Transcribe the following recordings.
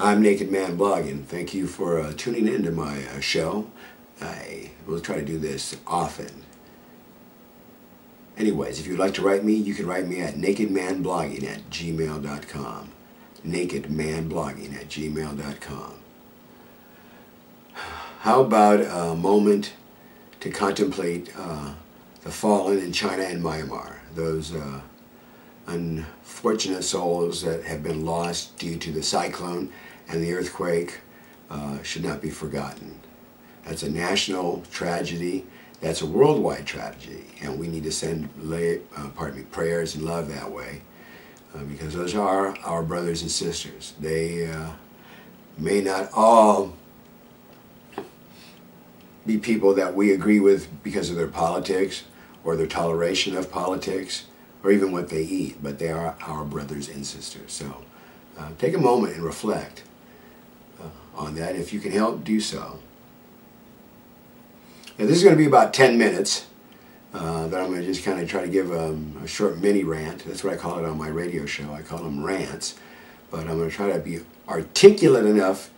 I'm Naked Man Blogging. Thank you for tuning into my show. I will try to do this often. Anyways, if you'd like to write me, you can write me at nakedmanblogging@gmail.com. nakedmanblogging@gmail.com. How about a moment to contemplate the fallen in China and Myanmar, those unfortunate souls that have been lost due to the cyclone and the earthquake should not be forgotten. That's a national tragedy. That's a worldwide tragedy, and we need to send prayers and love that way, because those are our brothers and sisters. They may not all be people that we agree with because of their politics or their toleration of politics or even what they eat, but they are our brothers and sisters. So take a moment and reflect on that. If you can help, do so. Now, this is going to be about 10 minutes that I'm going to just kind of try to give a short mini rant. That's what I call it on my radio show. I call them rants. But I'm going to try to be articulate enough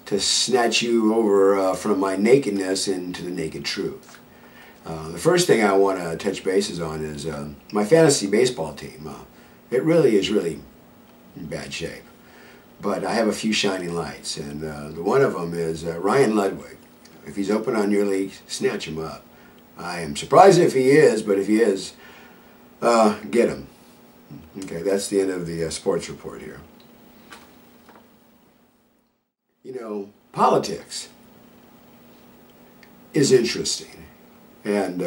to snatch you over from my nakedness into the naked truth. The first thing I want to touch bases on is my fantasy baseball team. It really is in bad shape. But I have a few shining lights, and the one of them is Ryan Ludwig. If he's open on your league, snatch him up. I am surprised if he is, but if he is, get him. Okay, that's the end of the sports report here. You know, politics is interesting, and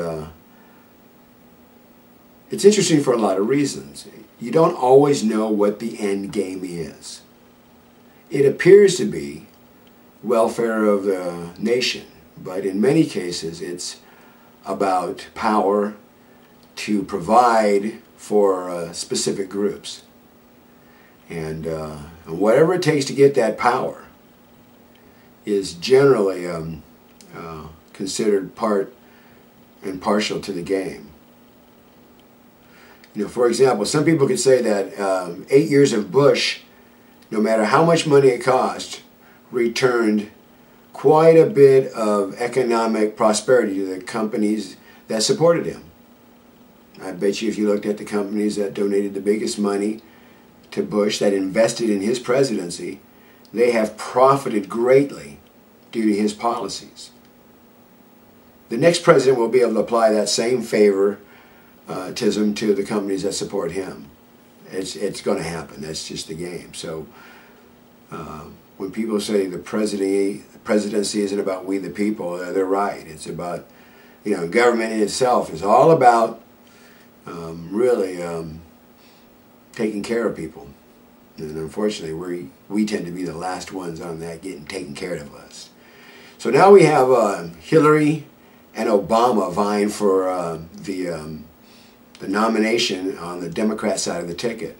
it's interesting for a lot of reasons. You don't always know what the end game is. It appears to be welfare of the nation, but in many cases it's about power to provide for specific groups, and whatever it takes to get that power is generally considered part and partial to the game. You know, for example, some people could say that 8 years of Bush, no matter how much money it cost, returned quite a bit of economic prosperity to the companies that supported him. I bet you if you looked at the companies that donated the biggest money to Bush, that invested in his presidency, they have profited greatly due to his policies. The next president will be able to apply that same favoritism to the companies that support him. It's going to happen. That's just the game. So when people say the presidency isn't about we the people, they're right. It's about, you know, government in itself is all about really taking care of people. And unfortunately, we tend to be the last ones on that getting taken care of us. So now we have Hillary and Obama vying for the nomination on the Democrat side of the ticket.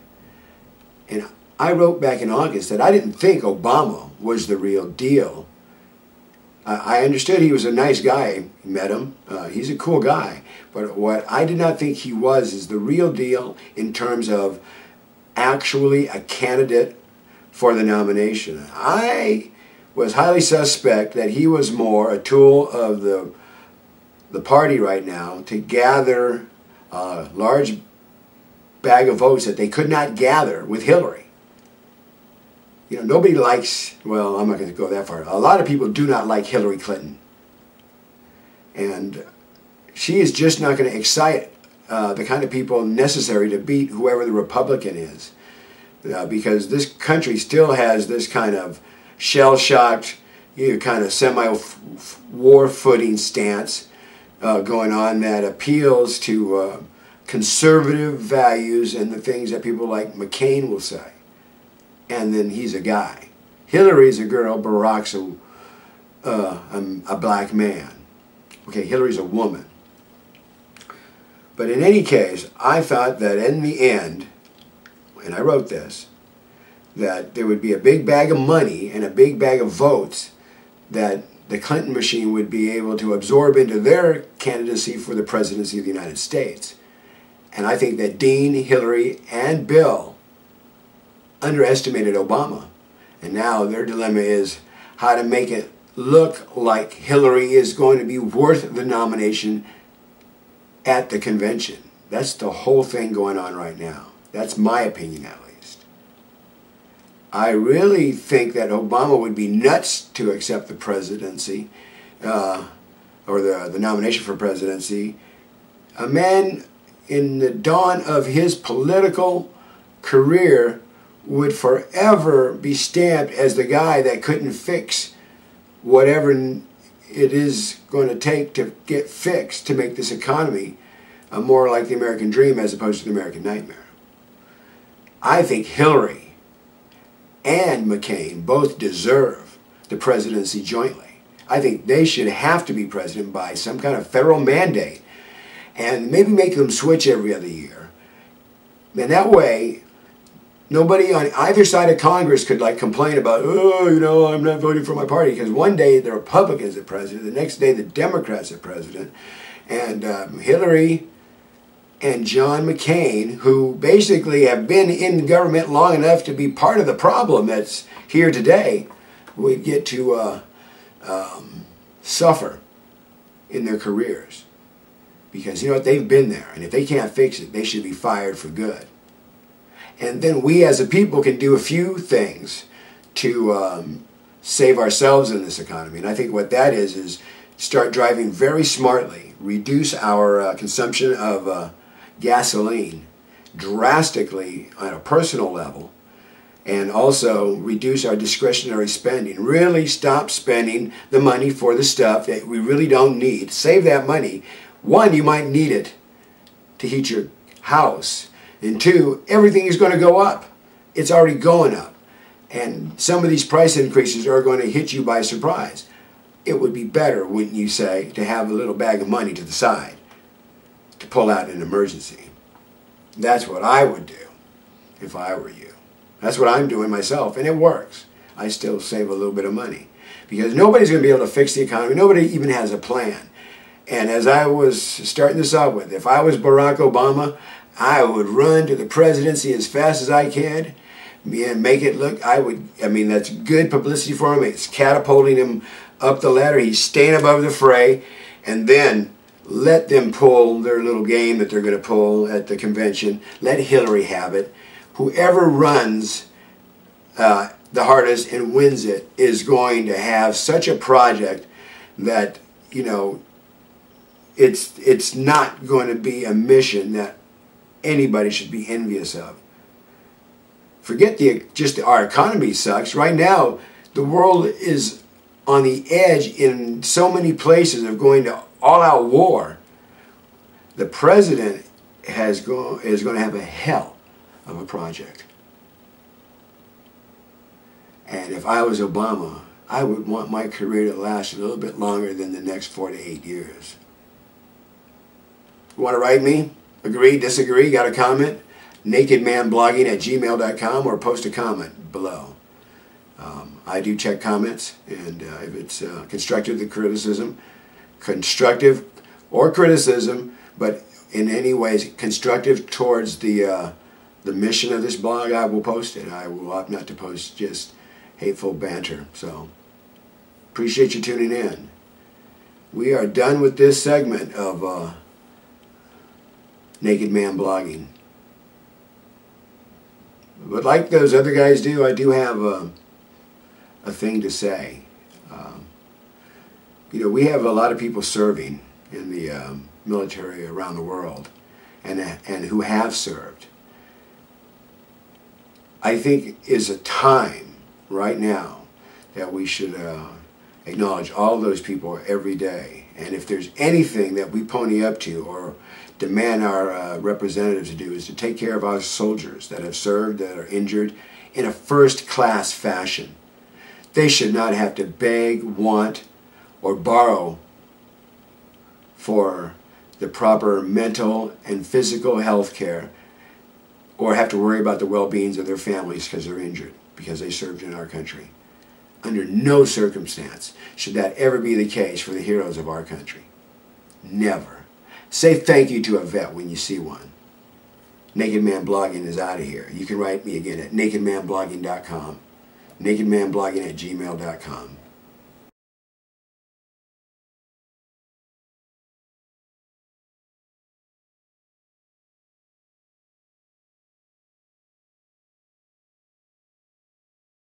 And I wrote back in August that I didn't think Obama was the real deal. I understood he was a nice guy. Met him. He's a cool guy. But what I did not think he was is the real deal in terms of actually a candidate for the nomination. I was highly suspect that he was more a tool of the party right now to gather a large bag of votes that they could not gather with Hillary. You know, nobody likes, well, I'm not going to go that far. A lot of people do not like Hillary Clinton. And she is just not going to excite the kind of people necessary to beat whoever the Republican is. Because this country still has this kind of shell-shocked, you know, kind of semi-war footing stance going on that appeals to conservative values and the things that people like McCain will say. And then he's a guy. Hillary's a girl, Barack's a black man. Okay, Hillary's a woman. But in any case, I thought that in the end, and I wrote this, that there would be a big bag of money and a big bag of votes that the Clinton machine would be able to absorb into their candidacy for the presidency of the United States. And I think that Dean, Hillary, and Bill underestimated Obama. And now their dilemma is how to make it look like Hillary is going to be worth the nomination at the convention. That's the whole thing going on right now. That's my opinion, at least. I really think that Obama would be nuts to accept the presidency, or the nomination for presidency. A man in the dawn of his political career would forever be stamped as the guy that couldn't fix whatever it is going to take to get fixed to make this economy more like the American dream as opposed to the American nightmare. I think Hillary and McCain both deserve the presidency jointly. I think they should have to be president by some kind of federal mandate, and maybe make them switch every other year. And that way, nobody on either side of Congress could complain about, oh, you know, I'm not voting for my party, because one day the Republicans are president, the next day the Democrats are president, and Hillary and John McCain, who basically have been in government long enough to be part of the problem that's here today, would get to suffer in their careers. Because, you know what, they've been there, and if they can't fix it, they should be fired for good. And then we as a people can do a few things to save ourselves in this economy. And I think what that is start driving very smartly, reduce our consumption of gasoline drastically on a personal level, and also reduce our discretionary spending. Really stop spending the money for the stuff that we really don't need. Save that money. One, you might need it to heat your house. And two, everything is going to go up. It's already going up. And some of these price increases are going to hit you by surprise. It would be better, wouldn't you say, to have a little bag of money to the side to pull out in an emergency. That's what I would do if I were you. That's what I'm doing myself, and it works. I still save a little bit of money because nobody's going to be able to fix the economy. Nobody even has a plan. And as I was starting this out with, if I was Barack Obama, I would run to the presidency as fast as I can and make it look, that's good publicity for him. It's catapulting him up the ladder. He's staying above the fray. And then let them pull their little game that they're going to pull at the convention. Let Hillary have it. Whoever runs the hardest and wins it is going to have such a project that, you know, it's not going to be a mission that anybody should be envious of. Forget our economy sucks. Right now, the world is on the edge in so many places of going to all-out war. The president is going to have a hell of a project. And if I was Obama, I would want my career to last a little bit longer than the next 4 to 8 years. You want to write me? Agree, disagree, got a comment? nakedmanblogging@gmail.com, or post a comment below. I do check comments, and if it's constructive criticism, but in any ways constructive towards the mission of this blog, I will post it. I will opt not to post just hateful banter. So, appreciate you tuning in. We are done with this segment of Naked Man Blogging. But like those other guys do, I do have a thing to say. You know, we have a lot of people serving in the military around the world, and who have served. I think is a time right now that we should acknowledge all those people every day. And if there's anything that we pony up to or demand our representatives to do, is to take care of our soldiers that have served, that are injured, in a first-class fashion. They should not have to beg, want, or borrow for the proper mental and physical health care, or have to worry about the well-being of their families because they're injured, because they served in our country. Under no circumstance should that ever be the case for the heroes of our country. Never. Say thank you to a vet when you see one. Naked Man Blogging is out of here. You can write me again at nakedmanblogging.com. nakedmanblogging@gmail.com.